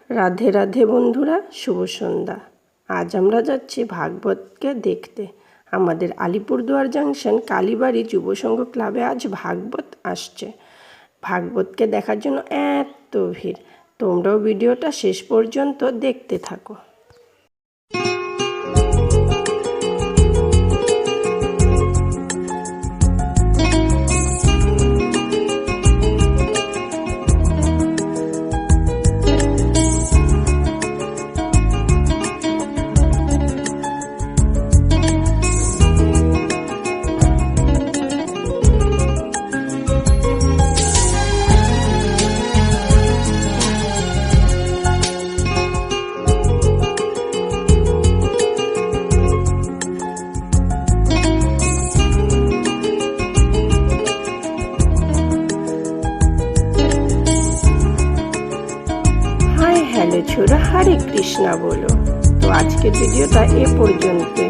রাধে রাধে বন্ধুরা, শুভ সন্ধ্যা। আজ আমরা যাচ্ছি ভাগবতকে দেখতে। আমাদের আলিপুরদুয়ার জাংশন কালীবাড়ি যুব সংঘ ক্লাবে আজ ভাগবত আসছে। ভাগবতকে দেখার জন্য এত ভিড়। তোমরাও ভিডিওটা শেষ পর্যন্ত দেখতে থাকো। হ্যালো ছোড়া, হরে কৃষ্ণা বলো। তো আজকের ভিডিওটা এ পর্যন্তই।